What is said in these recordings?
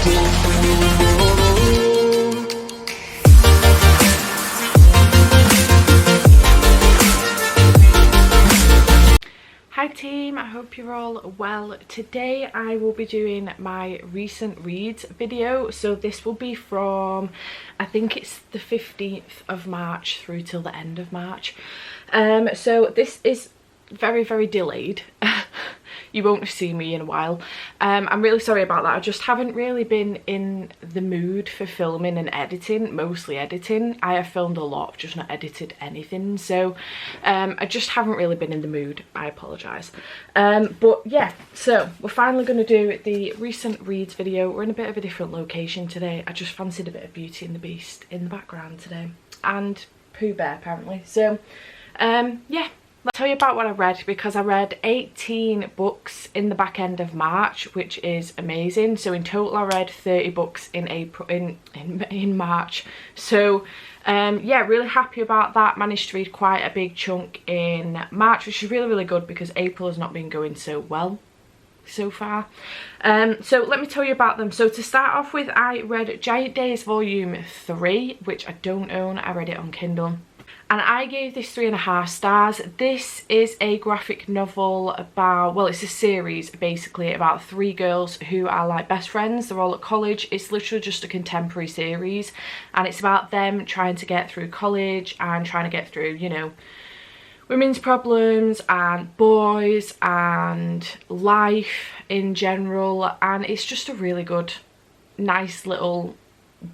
Hi team, I hope you're all well. Today I will be doing my recent reads video. So this will be from, I think it's the 15th of March through till the end of March. So this is very delayed. You won't see me in a while. I'm really sorry about that. I just haven't really been in the mood for filming and editing, mostly editing. I have filmed a lot, just not edited anything. So I just haven't really been in the mood. I apologise. But yeah, so we're finally going to do the recent reads video. We're in a bit of a different location today. I just fancied a bit of Beauty and the Beast in the background today. And Pooh Bear apparently. So yeah. I'll tell you about what I read, because I read 18 books in the back end of March, which is amazing. So in total I read 30 books in April in March. So yeah, really happy about that. Managed to read quite a big chunk in March, which is really good because April has not been going so well so far. So let me tell you about them. So to start off with, I read Giant Days Volume 3, which I don't own. I read it on Kindle. And I gave this 3.5 stars. This is a graphic novel about, well, it's a series basically about 3 girls who are like best friends. They're all at college. It's literally just a contemporary series. And it's about them trying to get through college and trying to get through, you know, women's problems and boys and life in general. And it's just a really good, nice little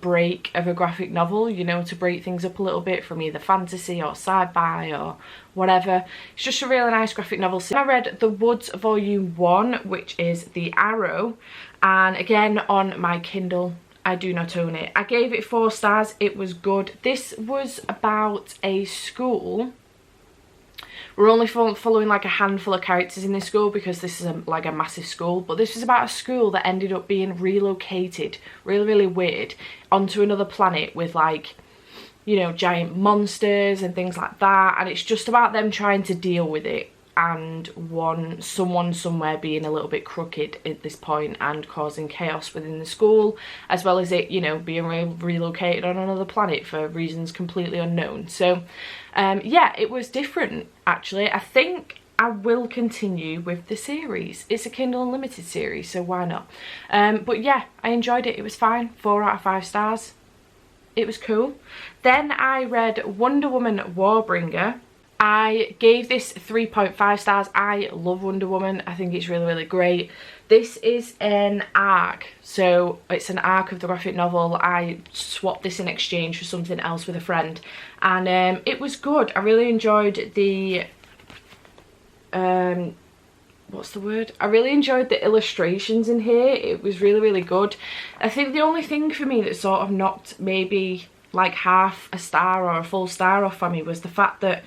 break of a graphic novel, you know, to break things up a little bit from either fantasy or sci-fi or whatever. It's just a really nice graphic novel. So I read The Woods Volume 1, which is The Arrow, and again on my Kindle. I do not own it. I gave it 4 stars. It was good. This was about a school. We're only following like a handful of characters in this school because this is like a massive school. But this was about a school that ended up being relocated, really weird, onto another planet with like, you know, giant monsters and things like that. And it's just about them trying to deal with it, and someone somewhere being a little bit crooked at this point and causing chaos within the school, as well as it, you know, being relocated on another planet for reasons completely unknown. So yeah, it was different actually. I think I will continue with the series. It's a Kindle Unlimited series, so why not? But yeah, I enjoyed it. It was fine. 4 out of 5 stars. It was cool. Then I read Wonder Woman Warbringer. I gave this 3.5 stars. I love Wonder Woman. I think it's really great. This is an arc, so it's an arc of the graphic novel. I swapped this in exchange for something else with a friend, and it was good. I really enjoyed the what's the word? I really enjoyed the illustrations in here. It was really good. I think the only thing for me that sort of knocked maybe like half a star or a full star off for me was the fact that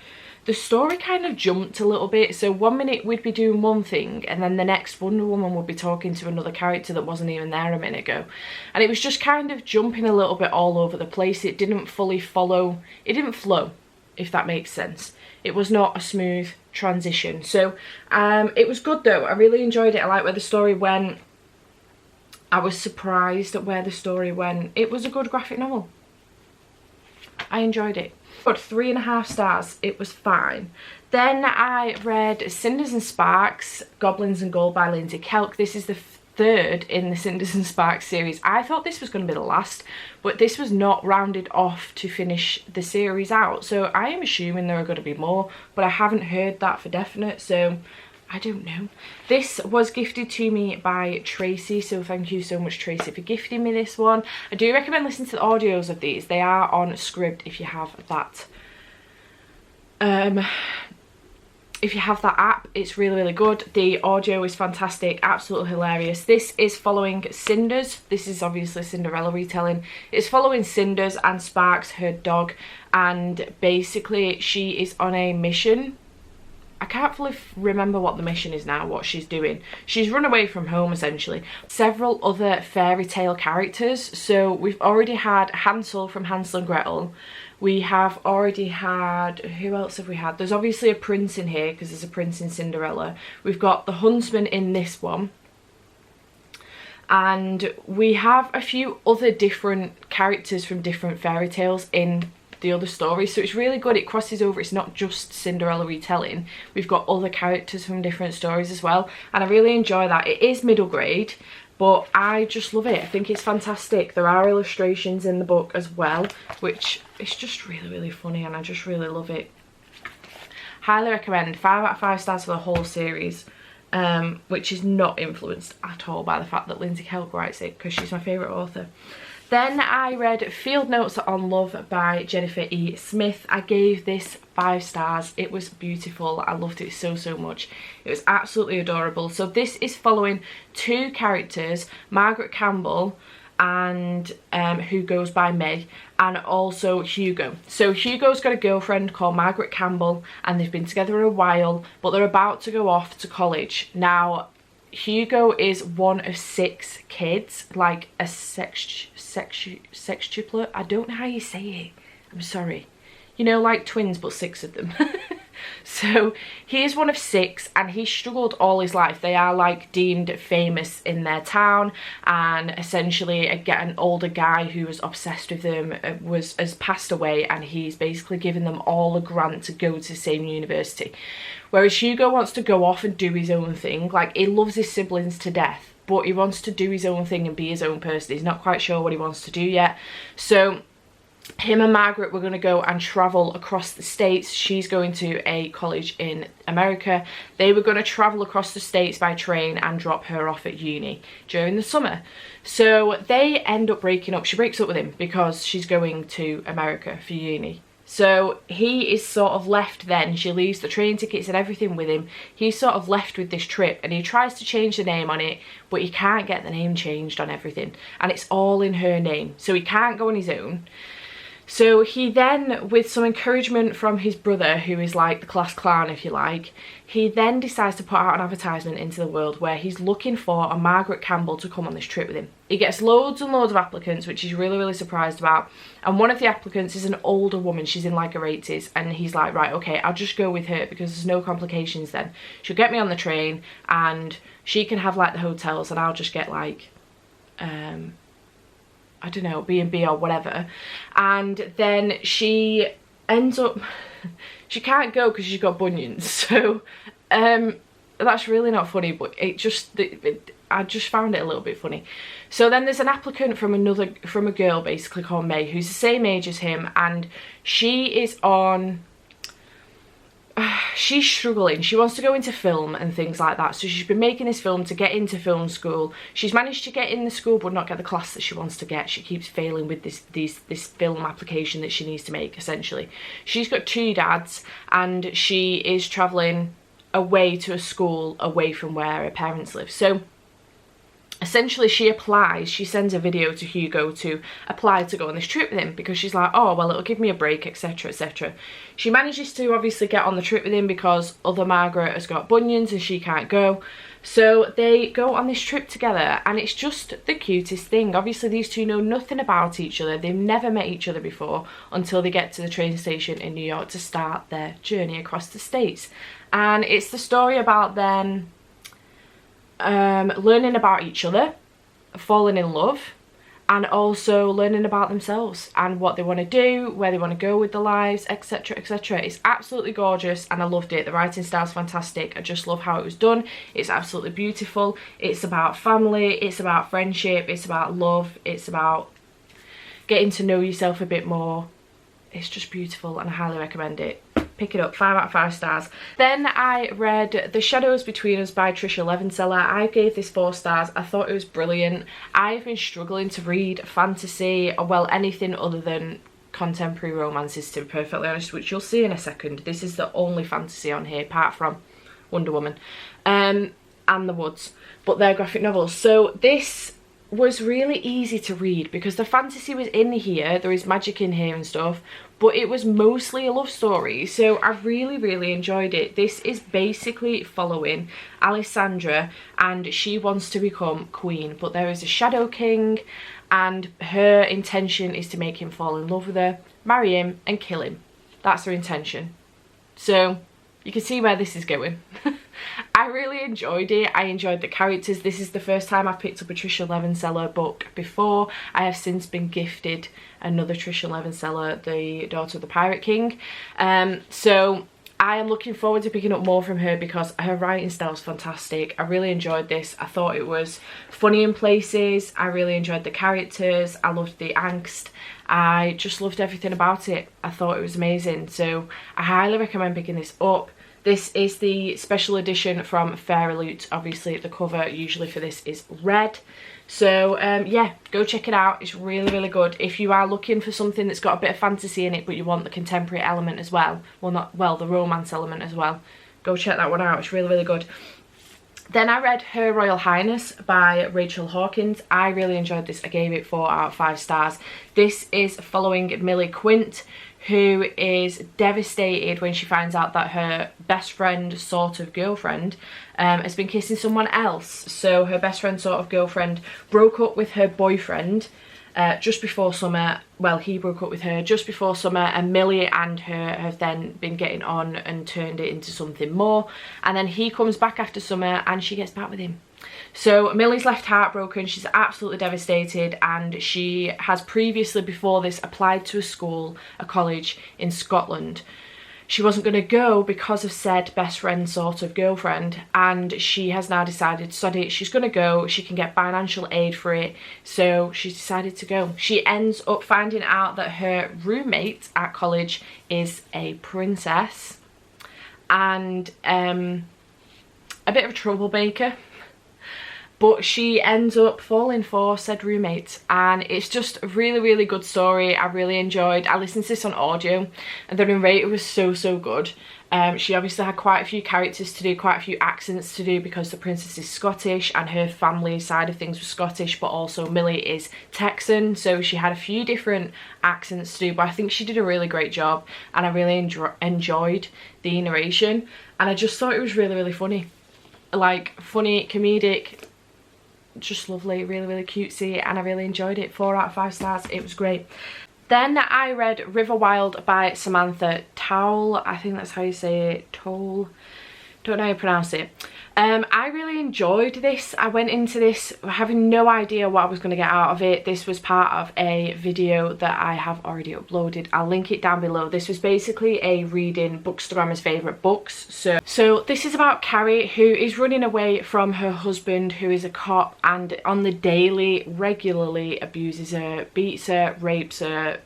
the story kind of jumped a little bit. So one minute we'd be doing one thing, and then the next Wonder Woman would be talking to another character that wasn't even there a minute ago. And it was just kind of jumping a little bit all over the place. It didn't fully follow, it didn't flow, if that makes sense. It was not a smooth transition. So it was good though. I really enjoyed it. I like where the story went. I was surprised at where the story went. It was a good graphic novel. I enjoyed it. But 3.5 stars. It was fine. Then I read Cinders and Sparks, Goblins and Gold by Lindsay Kelk. This is the 3rd in the Cinders and Sparks series. I thought this was going to be the last, but this was not rounded off to finish the series out. So I am assuming there are going to be more, but I haven't heard that for definite, so I don't know. This was gifted to me by Tracy, so thank you so much, Tracy, for gifting me this one. I do recommend listening to the audios of these. They are on Scribd if you have that. If you have that app, it's really good. The audio is fantastic, absolutely hilarious. This is following Cinders. This is obviously Cinderella retelling. It's following Cinders and Sparks, her dog, and basically she is on a mission. I can't fully remember what the mission is now, what she's doing. She's run away from home, essentially. Several other fairy tale characters. So we've already had Hansel from Hansel and Gretel. We have already had, who else have we had? There's obviously a prince in here, because there's a prince in Cinderella. We've got the huntsman in this one. and we have a few other different characters from different fairy tales in the other stories, so it's really good. It crosses over. It's not just Cinderella retelling. We've got other characters from different stories as well, and I really enjoy that. It is middle grade, but I just love it. I think it's fantastic. There are illustrations in the book as well, which is just really funny, and I just really love it. Highly recommend. 5 out of 5 stars for the whole series, which is not influenced at all by the fact that Lindsay Kelk writes it, because she's my favourite author. Then I read Field Notes on Love by Jennifer E. Smith. I gave this 5 stars. It was beautiful. I loved it so much. It was absolutely adorable. So this is following 2 characters, Margaret Campbell, and who goes by May, and also Hugo. So Hugo's got a girlfriend called Margaret Campbell, and they've been together a while, but they're about to go off to college. Now, Hugo is one of 6 kids, like a sextuplet. I don't know how you say it. I'm sorry. You know, like twins, but 6 of them. So he is one of 6, and he struggled all his life. They are like deemed famous in their town, and essentially an older guy who was obsessed with them has passed away, and he's basically given them all a grant to go to the same university. Whereas Hugo wants to go off and do his own thing. Like, he loves his siblings to death, but he wants to do his own thing and be his own person. He's not quite sure what he wants to do yet. So him and Margaret were going to go and travel across the states. She's going to a college in America. They were going to travel across the states by train and drop her off at uni during the summer. So they end up breaking up. She breaks up with him because she's going to America for uni. So he is sort of left then. She leaves the train tickets and everything with him. He's sort of left with this trip, and he tries to change the name on it, but he can't get the name changed on everything. And it's all in her name. So he can't go on his own. So he then, with some encouragement from his brother, who is like the class clown if you like, he then decides to put out an advertisement into the world where he's looking for a Margaret Campbell to come on this trip with him. He gets loads and loads of applicants, which he's really surprised about. And one of the applicants is an older woman. She's in like her 80s, and he's like, right, okay, I'll just go with her because there's no complications then. She'll get me on the train, and she can have like the hotels, and I'll just get like I don't know, B&B or whatever. And then she ends up, she can't go because she's got bunions. So that's really not funny, but it just, I just found it a little bit funny. So then there's an applicant from a girl basically called May, who's the same age as him, and she is on, she's struggling. She wants to go into film and things like that, so she's been making this film to get into film school. She's managed to get in the school but not get the class that she wants to get. She keeps failing with this film application that she needs to make, essentially. She's got 2 dads, and she is travelling away to a school away from where her parents live. So essentially she sends a video to Hugo to apply to go on this trip with him, because she's like, oh well, it'll give me a break, etc, etc. She manages to obviously get on the trip with him because other Margaret has got bunions and she can't go. So they go on this trip together, and it's just the cutest thing. Obviously these 2 know nothing about each other. They've never met each other before until they get to the train station in New York to start their journey across the states. And it's the story about them learning about each other, falling in love, and also learning about themselves and what they want to do, where they want to go with their lives, etc, etc. It's absolutely gorgeous, and I loved it. The writing style's fantastic. I just love how it was done. It's absolutely beautiful. It's about family, it's about friendship, it's about love, it's about getting to know yourself a bit more. It's just beautiful, and I highly recommend it. Pick it up, 5 out of 5 stars. Then I read The Shadows Between Us by Tricia Levenseller. I gave this 4 stars. I thought it was brilliant. I've been struggling to read fantasy, or well, anything other than contemporary romances, to be perfectly honest, which you'll see in a second. This is the only fantasy on here apart from Wonder Woman and The Woods, but they're graphic novels. So this was really easy to read because the fantasy was in here, there is magic in here and stuff, but it was mostly a love story, so I really enjoyed it. This is basically following Alessandra, and she wants to become queen, but there is a Shadow King, and her intention is to make him fall in love with her, marry him and kill him. That's her intention. So you can see where this is going. I really enjoyed it. I enjoyed the characters. This is the first time I've picked up a Trisha Levenseller book before. I have since been gifted another Trisha Levenseller, The Daughter of the Pirate King. So I am looking forward to picking up more from her because her writing style is fantastic. I really enjoyed this. I thought it was funny in places. I really enjoyed the characters. I loved the angst. I just loved everything about it. I thought it was amazing. So I highly recommend picking this up. This is the special edition from Fairy Loot. Obviously the cover usually for this is red. So yeah, go check it out. It's really, really good. If you are looking for something that's got a bit of fantasy in it, but you want the contemporary element as well, the romance element as well, go check that one out. It's really, really good. Then I read Her Royal Highness by Rachel Hawkins. I really enjoyed this. I gave it 4 out of 5 stars. This is following Millie Quint, who is devastated when she finds out that her best friend, sort of girlfriend, has been kissing someone else. So her best friend, sort of girlfriend, broke up with her boyfriend just before summer. Well, he broke up with her just before summer, and Millie and her have then been getting on and turned it into something more. And then he comes back after summer and she gets back with him. So Millie's left heartbroken. She's absolutely devastated, and she has previously before this applied to a college in Scotland. She wasn't going to go because of said best friend, sort of girlfriend, and she has now decided, sod it, she's going to go. She can get financial aid for it, so she's decided to go. She ends up finding out that her roommate at college is a princess and a bit of a troublemaker. But she ends up falling for said roommate, and it's just a really, really good story. I really enjoyed. I listened to this on audio, and the narrator was so, so good. She obviously had quite a few characters to do, quite a few accents to do, because the princess is Scottish and her family side of things was Scottish, but also Millie is Texan, so she had a few different accents to do, but I think she did a really great job, and I really enjoyed the narration, and I just thought it was really, really funny. Like, funny, comedic, just lovely, really, really cutesy, and I really enjoyed it. 4 out of 5 stars. It was great. Then I read River Wild by Samantha Towle. I think that's how you say it. Towle. Don't know how you pronounce it. I really enjoyed this. I went into this having no idea what I was going to get out of it. This was part of a video that I have already uploaded. I'll link it down below. This was basically a reading Bookstagrammer's favourite books. So this is about Carrie, who is running away from her husband, who is a cop, and on the daily regularly abuses her, beats her, rapes her,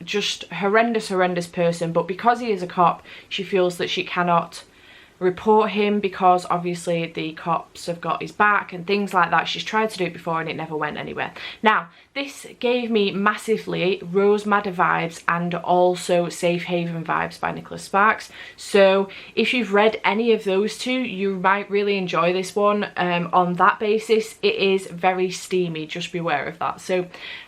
just horrendous person. But because he is a cop, she feels that she cannot report him because obviously the cops have got his back and things like that. She's tried to do it before and it never went anywhere. Now, this gave me massively Rose Madder vibes and also Safe Haven vibes by Nicholas Sparks. So if you've read any of those two, you might really enjoy this one. On that basis, it is very steamy, just beware of that. So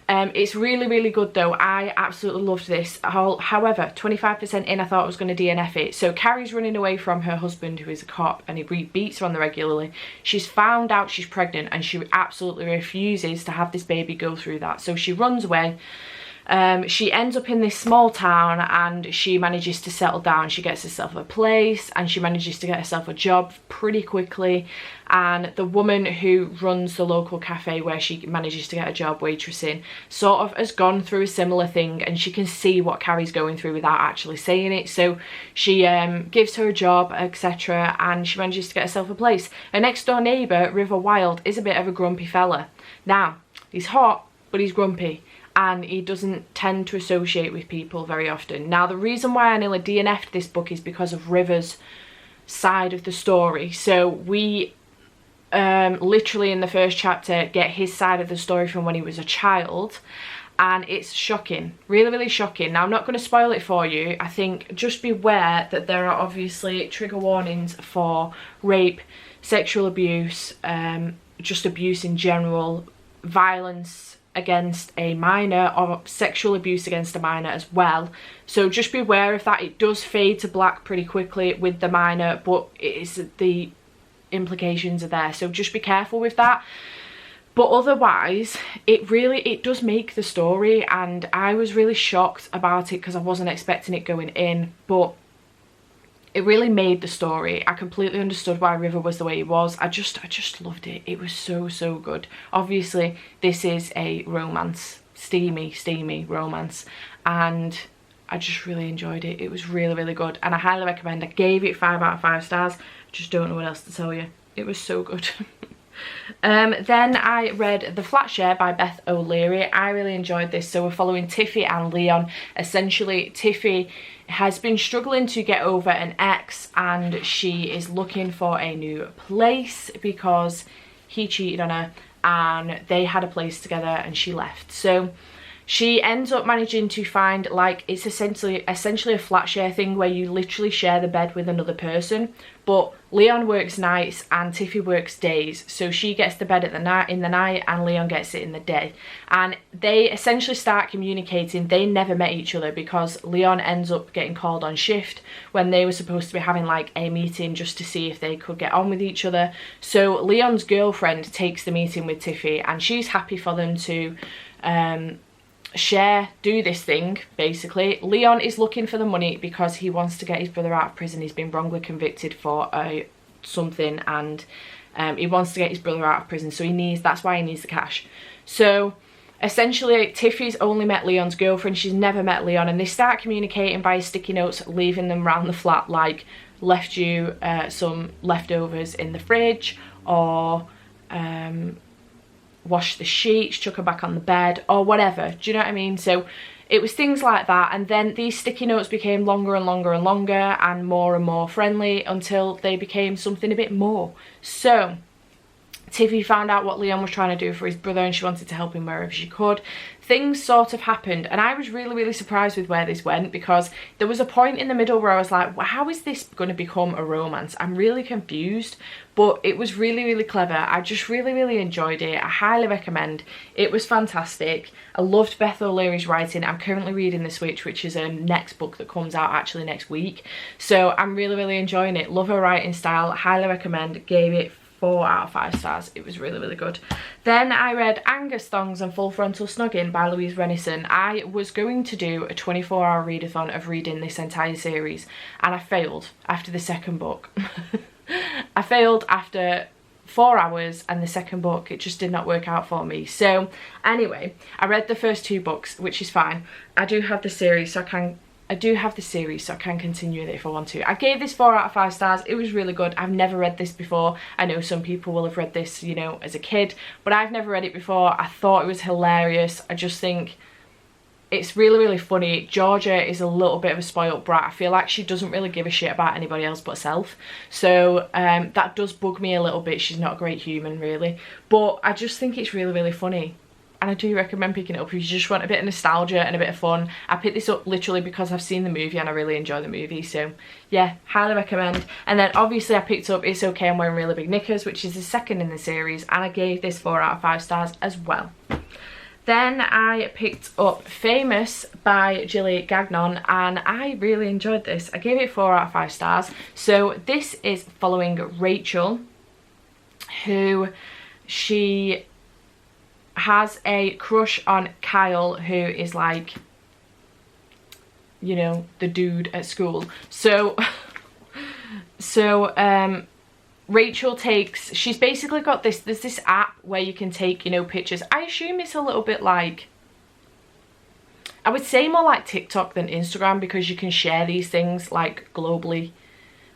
it's really, really good though. I absolutely loved this. However, 25% in, I thought I was going to DNF it. So Carrie's running away from her husband, who is a cop, and he beats her on the regularly. She's found out she's pregnant and she absolutely refuses to have this baby go through that. So she runs away. She ends up in this small town and she manages to settle down. She gets herself a place and she manages to get herself a job pretty quickly. And the woman who runs the local cafe where she manages to get a job waitressing sort of has gone through a similar thing, and she can see what Carrie's going through without actually saying it. So she gives her a job, etc., and she manages to get herself a place. Her next door neighbour, River Wild, is a bit of a grumpy fella. Now, he's hot, but he's grumpy, and he doesn't tend to associate with people very often. Now, the reason why I nearly DNF'd this book is because of River's side of the story. So we literally in the first chapter get his side of the story from when he was a child, and it's shocking, really, really shocking. Now, I'm not going to spoil it for you. I think just beware that there are obviously trigger warnings for rape, sexual abuse, just abuse in general, violence against a minor, or sexual abuse against a minor as well. So just beware of that. It does fade to black pretty quickly with the minor, but it's the implications are there, so just be careful with that. But otherwise, it does make the story, and I was really shocked about it because I wasn't expecting it going in, but it really made the story. I completely understood why River was the way he was. I just loved it. It was so, so good. Obviously, this is a romance, steamy romance, and I just really enjoyed it. It was really, really good, and I highly recommend. I gave it 5 out of 5 stars. Just don't know what else to tell you. It was so good. Then I read The Flat Share by Beth O'Leary. I really enjoyed this. So we're following Tiffy and Leon. Essentially, Tiffy has been struggling to get over an ex, and she is looking for a new place because he cheated on her and they had a place together and she left. So she ends up managing to find, like, it's essentially a flat share thing where you literally share the bed with another person, but Leon works nights and Tiffy works days, so she gets the bed in the night and Leon gets it in the day, and they essentially start communicating. They never met each other because Leon ends up getting called on shift when they were supposed to be having like a meeting just to see if they could get on with each other. So Leon's girlfriend takes the meeting with Tiffy and she's happy for them to do this thing. Basically, Leon is looking for the money because he wants to get his brother out of prison. He's been wrongly convicted for something, and he wants to get his brother out of prison, so that's why he needs the cash. So essentially, Tiffy's only met Leon's girlfriend. She's never met Leon, and they start communicating by sticky notes, leaving them around the flat, like, left you some leftovers in the fridge, or wash the sheets, chuck her back on the bed, or whatever. Do you know what I mean? So it was things like that, and then these sticky notes became longer and longer and longer and more friendly until they became something a bit more. So Tiffy found out what Leon was trying to do for his brother and she wanted to help him wherever she could. Things sort of happened, and I was really surprised with where this went, because there was a point in the middle where I was like, well, how is this going to become a romance? I'm really confused, but it was really clever. I just really enjoyed it. I highly recommend. It was fantastic. I loved Beth O'Leary's writing. I'm currently reading The Switch, which is a next book that comes out actually next week, so I'm really enjoying it. Love her writing style. Highly recommend. Gave it 4 out of 5 stars. It was really good. Then I read Angus Thongs and Full Frontal Snugging by Louise Renison. I was going to do a 24-hour readathon of reading this entire series, and I failed after the second book. I failed after 4 hours, and the second book, it just did not work out for me. So anyway, I read the first 2 books, which is fine. I do have the series, so I can continue with it if I want to. I gave this 4 out of 5 stars. It was really good. I've never read this before. I know some people will have read this, you know, as a kid, but I've never read it before. I thought it was hilarious. I just think it's really funny. Georgia is a little bit of a spoiled brat. I feel like she doesn't really give a shit about anybody else but herself. So that does bug me a little bit. She's not a great human, really. But I just think it's really funny. And I do recommend picking it up if you just want a bit of nostalgia and a bit of fun. I picked this up literally because I've seen the movie and I really enjoy the movie. So yeah, highly recommend. And then obviously I picked up It's Okay I'm Wearing Really Big Knickers, which is the second in the series, and I gave this 4 out of 5 stars as well. Then I picked up Famous by Gilly Gagnon, and I really enjoyed this. I gave it 4 out of 5 stars. So this is following Rachel, who she has a crush on Kyle, who is like, you know, the dude at school. So Rachel she's basically got there's this app where you can take, you know, pictures. I assume it's a little bit like, I would say more like TikTok than Instagram, because you can share these things like globally.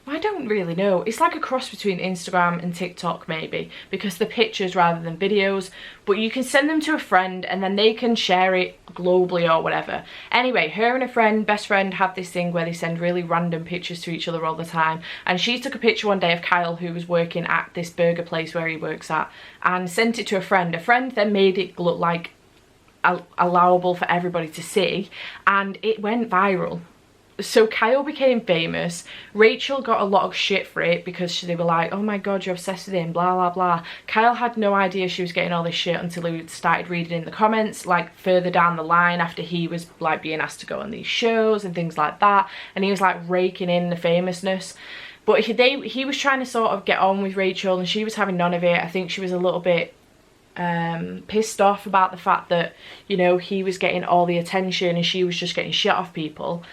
I don't really know. It's like a cross between Instagram and TikTok maybe, because the pictures rather than videos, but you can send them to a friend and then they can share it globally or whatever. Anyway, her and her best friend have this thing where they send really random pictures to each other all the time, and she took a picture one day of Kyle, who was working at this burger place where he works at, and sent it to a friend. A friend then made it look like allowable for everybody to see, and it went viral. So Kyle became famous. Rachel got a lot of shit for it because they were like, oh my god, you're obsessed with him, blah blah. Kyle had no idea she was getting all this shit until he started reading in the comments, like further down the line, after he was like being asked to go on these shows and things like that, and he was like raking in the famousness. But he was trying to sort of get on with Rachel, and she was having none of it. I think she was a little bit pissed off about the fact that, you know, he was getting all the attention and she was just getting shit off people.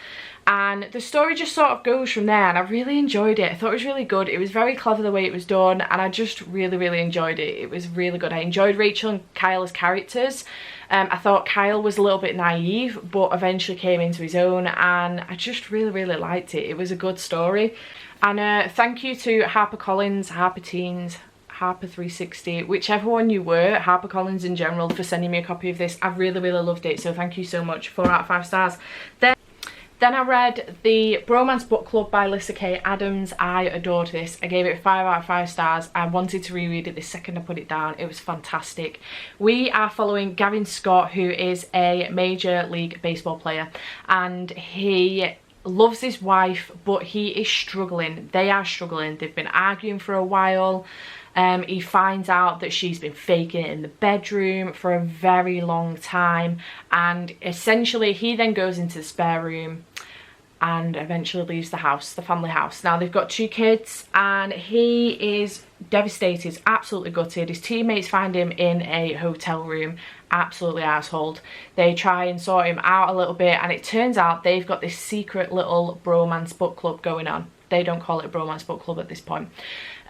And the story just sort of goes from there, and I really enjoyed it. I thought it was really good. It was very clever the way it was done, and I just really enjoyed it. It was really good. I enjoyed Rachel and Kyle as characters. I thought Kyle was a little bit naive, but eventually came into his own, and I just really liked it. It was a good story. And thank you to HarperCollins, Harper Teens, Harper 360, whichever one you were, HarperCollins in general, for sending me a copy of this. I really loved it, so thank you so much. 4 out of 5 stars. Then I read the Bromance Book Club by Lyssa Kay Adams. I adored this. I gave it 5 out of 5 stars. I wanted to reread it the second I put it down. It was fantastic. We are following Gavin Scott, who is a Major League Baseball player, and he loves his wife, but he is struggling. They are struggling. They've been arguing for a while. He finds out that she's been faking it in the bedroom for a very long time, and essentially he then goes into the spare room and eventually leaves the house, the family house. Now they've got 2 kids, and he is devastated, absolutely gutted. His teammates find him in a hotel room, absolutely assholed. They try and sort him out a little bit, and it turns out they've got this secret little bromance book club going on. They don't call it a bromance book club at this point.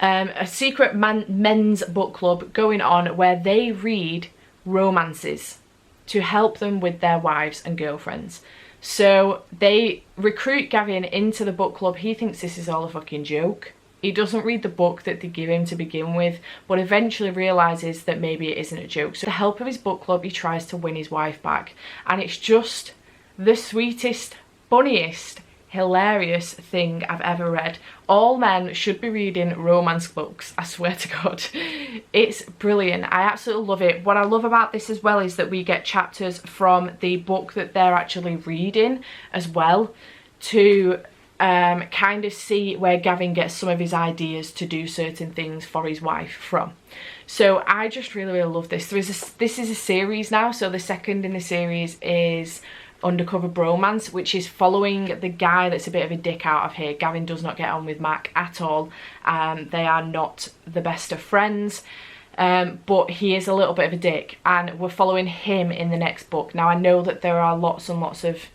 A secret men's book club going on where they read romances to help them with their wives and girlfriends. So they recruit Gavin into the book club. He thinks this is all a fucking joke. He doesn't read the book that they give him to begin with, but eventually realises that maybe it isn't a joke. So with the help of his book club, he tries to win his wife back. And it's just the sweetest, funniest, hilarious thing I've ever read. All men should be reading romance books, I swear to God. It's brilliant. I absolutely love it. What I love about this as well is that we get chapters from the book that they're actually reading as well, to kind of see where Gavin gets some of his ideas to do certain things for his wife from. So I just really love this. This is a series now, so the second in the series is Undercover Bromance, which is following the guy that's a bit of a dick out of here. Gavin does not get on with Mac at all. They are not the best of friends, but he is a little bit of a dick, and we're following him in the next book. Now I know that there are lots and lots of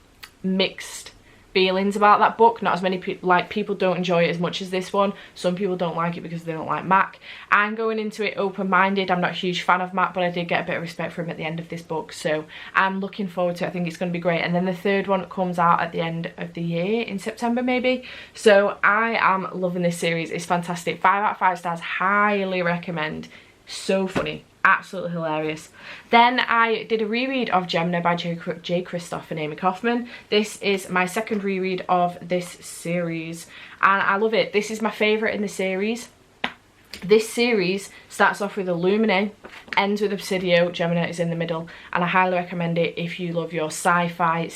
mixed feelings about that book. Not as many people don't enjoy it as much as this one. Some people don't like it because they don't like Mac. I'm going into it open-minded. I'm not a huge fan of Mac, but I did get a bit of respect for him at the end of this book, so I'm looking forward to it. I think it's going to be great. And then the third one comes out at the end of the year, in September maybe. So I am loving this series. It's fantastic. 5 out of 5 stars. Highly recommend. So funny. Absolutely hilarious. Then I did a reread of Gemini by Jay Kristoff and Amy Kaufman. This is my second reread of this series, and I love it. This is my favourite in the series. This series starts off with Illuminae, ends with Obsidio, Gemini is in the middle, and I highly recommend it if you love your sci-fi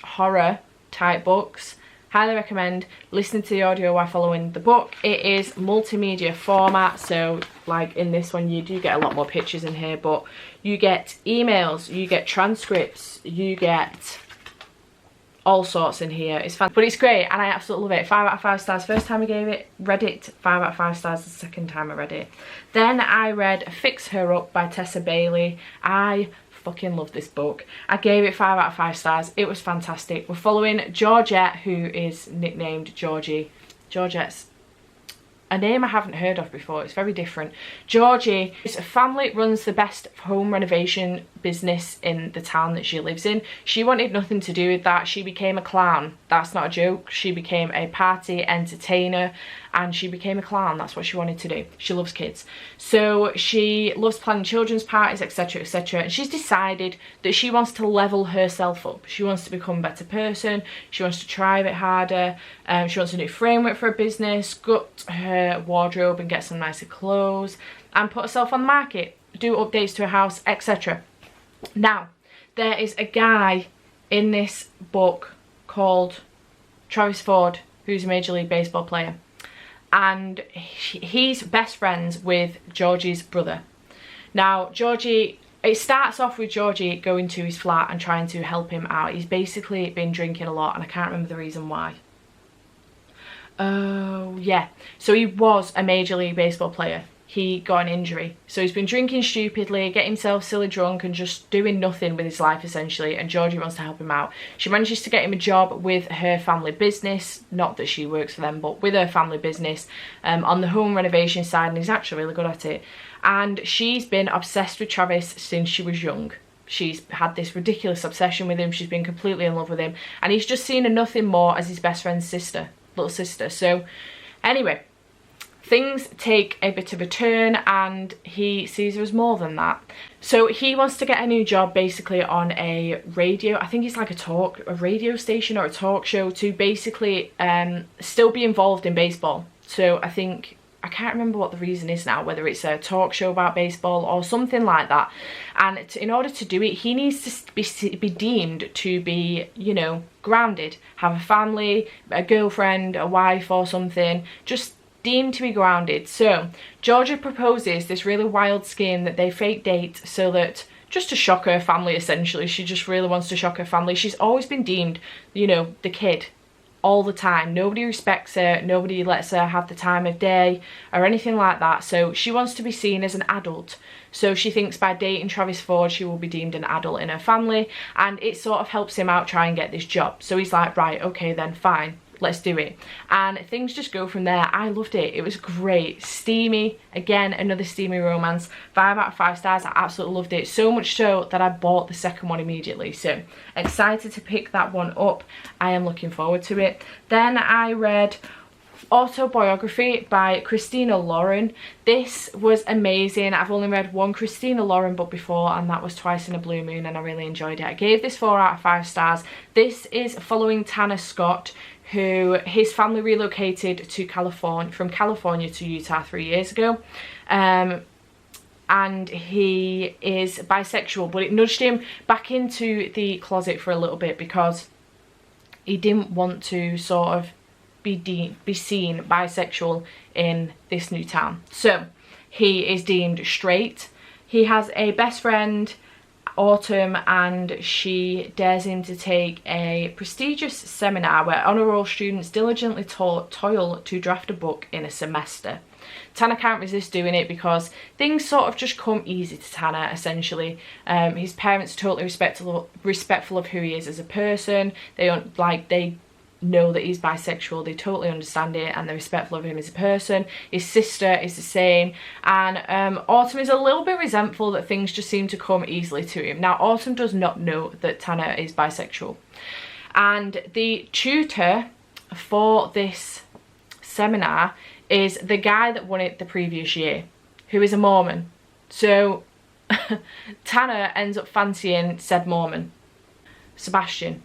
/ horror type books. Highly recommend listening to the audio while following the book. It is multimedia format, so like in this one you do get a lot more pictures in here, but you get emails, you get transcripts, you get all sorts in here. It's fun, but it's great, and I absolutely love it. 5 out of 5 stars first time I read it. 5 out of 5 stars the second time I read it. Then I read Fix Her Up by Tessa Bailey. I fucking love this book. I gave it 5 out of 5 stars. It was fantastic. We're following Georgette, who is nicknamed Georgie. Georgette's a name I haven't heard of before. It's very different. Georgie is a family, runs the best home renovation business in the town that she lives in. She wanted nothing to do with that. She became a clown. That's not a joke. She became a party entertainer, and she became a clown. That's what she wanted to do. She loves kids. So she loves planning children's parties, etc, etc. And she's decided that she wants to level herself up. She wants to become a better person. She wants to try a bit harder. She wants a new framework for her business, gut her wardrobe and get some nicer clothes, and put herself on the market, do updates to her house, etc. Now, there is a guy in this book called Travis Ford, who's a Major League Baseball player, and he's best friends with Georgie's brother. Now, Georgie, it starts off with Georgie going to his flat and trying to help him out. He's basically been drinking a lot, and I can't remember the reason why. Oh, yeah. So he was a Major League Baseball player. he got an injury. So he's been drinking stupidly, getting himself silly drunk and just doing nothing with his life essentially, and Georgie wants to help him out. She manages to get him a job with her family business, not that she works for them, but with her family business on the home renovation side, and he's actually really good at it. And she's been obsessed with Travis since she was young. She's had this ridiculous obsession with him, she's been completely in love with him, and he's just seen her nothing more as his best friend's sister, little sister. So anyway, things take a bit of a turn and he sees her as more than that. So he wants to get a new job basically on a radio, I think it's like a radio station or a talk show, to basically still be involved in baseball. So I can't remember what the reason is now, whether it's a talk show about baseball or something like that. And in order to do it, he needs to be deemed to be, you know, grounded, have a family, a girlfriend, a wife or something, just deemed to be grounded. So Georgia proposes this really wild scheme that they fake date so that, just to shock her family essentially. She just really wants to shock her family. She's always been deemed, you know, the kid all the time. Nobody respects her, nobody lets her have the time of day or anything like that. So she wants to be seen as an adult. So she thinks by dating Travis Ford she will be deemed an adult in her family, and it sort of helps him out try and get this job. So he's like, right, okay then, fine, let's do it. And things just go from there. I loved it. It was great. Steamy. Again, another steamy romance. 5 out of 5 stars. I absolutely loved it. So much so that I bought the second one immediately. So excited to pick that one up. I am looking forward to it. Then I read Autobiography by Christina Lauren. This was amazing. I've only read one Christina Lauren book before, and that was Twice in a Blue Moon, and I really enjoyed it. I gave this 4 out of 5 stars. This is following Tanner Scott, who his family relocated to California, from California to Utah 3 years ago. And he is bisexual, but it nudged him back into the closet for a little bit because he didn't want to sort of be seen bisexual in this new town. So he is deemed straight. He has a best friend, Autumn, and she dares him to take a prestigious seminar where honor roll students diligently toil to draft a book in a semester. Tanner can't resist doing it because things sort of just come easy to Tanner essentially. His parents are totally respectful of who he is as a person. They know that he's bisexual, they totally understand it, and they're respectful of him as a person. His sister is the same, and Autumn is a little bit resentful that things just seem to come easily to him. Now Autumn does not know that Tanner is bisexual, and the tutor for this seminar is the guy that won it the previous year, who is a Mormon. So Tanner ends up fancying said Mormon, Sebastian.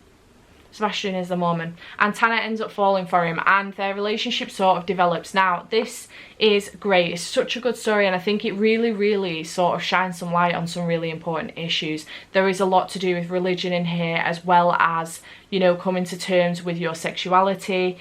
Sebastian is the Mormon, and Tanner ends up falling for him, and their relationship sort of develops. Now this is great. It's such a good story, and I think it really sort of shines some light on some really important issues. There is a lot to do with religion in here, as well as, you know, coming to terms with your sexuality.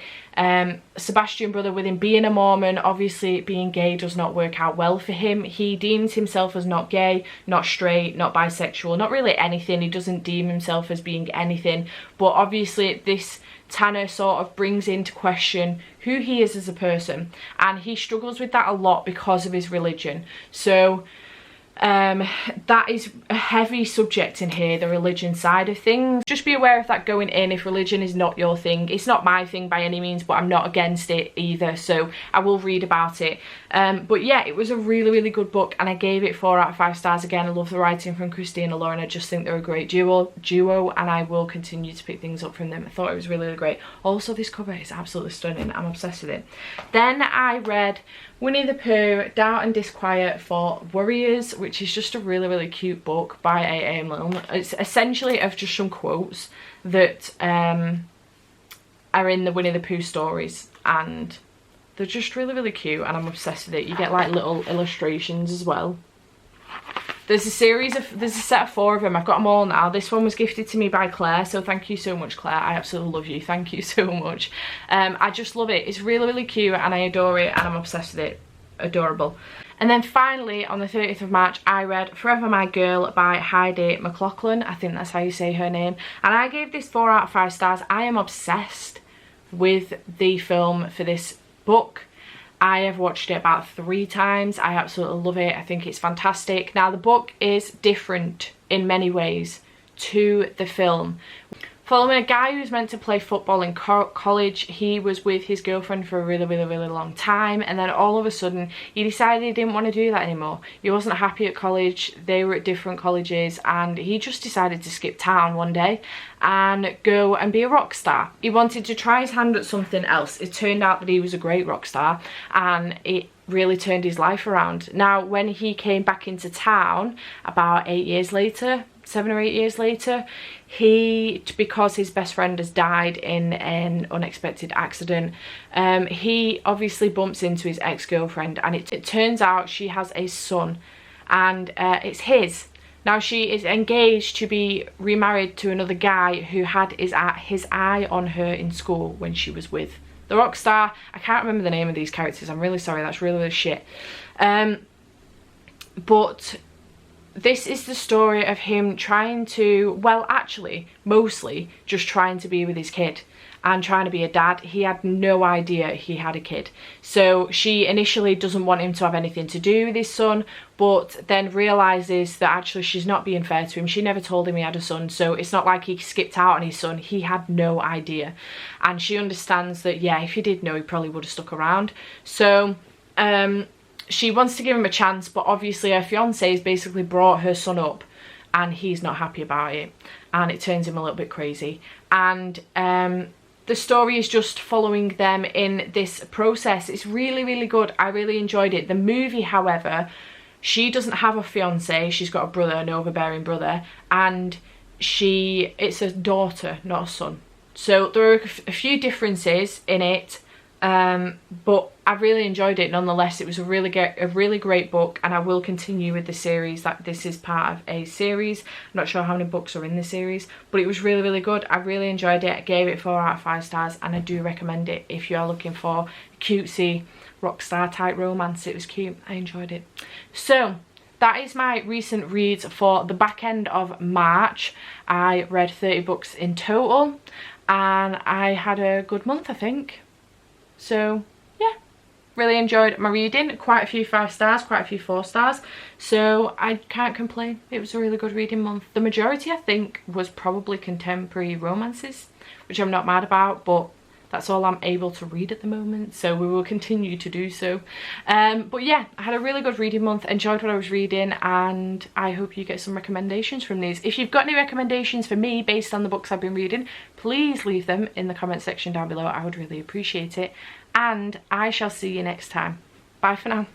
Sebastian, brother, with him being a Mormon, obviously being gay does not work out well for him. He deems himself as not gay, not straight, not bisexual, not really anything. He doesn't deem himself as being anything, but obviously this Tanner sort of brings into question who he is as a person, and he struggles with that a lot because of his religion. So that is a heavy subject in here, the religion side of things. Just be aware of that going in if religion is not your thing. It's not my thing by any means, but I'm not against it either, so I will read about it. But yeah, it was a really good book, and I gave it 4 out of 5 stars. Again, I love the writing from Christina Lauren. I just think they're a great duo, and I will continue to pick things up from them. I thought it was really great. Also, this cover is absolutely stunning. I'm obsessed with it. Then I read Winnie the Pooh, Doubt and Disquiet for Worriers, which is just a really cute book by A.A. Milne. It's essentially of just some quotes that are in the Winnie the Pooh stories, and they're just really cute, and I'm obsessed with it. You get like little illustrations as well. There's a set of 4 of them. I've got them all now. This one was gifted to me by Claire, so thank you so much, Claire. I absolutely love you. Thank you so much. I just love it. It's really cute, and I adore it, and I'm obsessed with it. Adorable. And then finally, on the 30th of March, I read Forever My Girl by Heidi McLaughlin. I think that's how you say her name. And I gave this 4 out of 5 stars. I am obsessed with the film for this book. I have watched it about 3 times. I absolutely love it. I think it's fantastic. Now the book is different in many ways to the film. Following a guy who's meant to play football in college, he was with his girlfriend for a really long time, and then all of a sudden he decided he didn't want to do that anymore. He wasn't happy at college, they were at different colleges, and he just decided to skip town one day and go and be a rock star. He wanted to try his hand at something else. It turned out that he was a great rock star, and it really turned his life around. Now when he came back into town about 8 years later, 7 or 8 years later, because his best friend has died in an unexpected accident, he obviously bumps into his ex-girlfriend, and it turns out she has a son, and it's his. Now she is engaged to be remarried to another guy who had his eye on her in school when she was with the rock star. I can't remember the name of these characters, I'm really sorry, that's really shit. But this is the story of him trying to, well actually mostly just trying to be with his kid and trying to be a dad. He had no idea he had a kid. So she initially doesn't want him to have anything to do with his son, but then realises that actually she's not being fair to him. She never told him he had a son, so it's not like he skipped out on his son. He had no idea. And she understands that, yeah, if he did know, he probably would have stuck around. So she wants to give him a chance, but obviously her fiance has basically brought her son up and he's not happy about it, and it turns him a little bit crazy. And the story is just following them in this process. It's really good. I really enjoyed it. The movie, however, she doesn't have a fiance, she's got a brother, an overbearing brother, and it's a daughter, not a son. So there are a few differences in it, but I really enjoyed it nonetheless. It was a really great book, and I will continue with the series. That this is part of a series. I'm not sure how many books are in the series, but it was really good. I really enjoyed it. I gave it 4 out of 5 stars, and I do recommend it if you are looking for a cutesy rock star type romance. It was cute. I enjoyed it. So that is my recent reads for the back end of March. I read 30 books in total, and I had a good month, I think. So yeah, really enjoyed my reading. Quite a few 5 stars, quite a few 4 stars, so I can't complain. It was a really good reading month. The majority, I think, was probably contemporary romances, which I'm not mad about, but that's all I'm able to read at the moment, so we will continue to do so. But yeah, I had a really good reading month, enjoyed what I was reading, and I hope you get some recommendations from these. If you've got any recommendations for me based on the books I've been reading, please leave them in the comment section down below. I would really appreciate it, and I shall see you next time. Bye for now.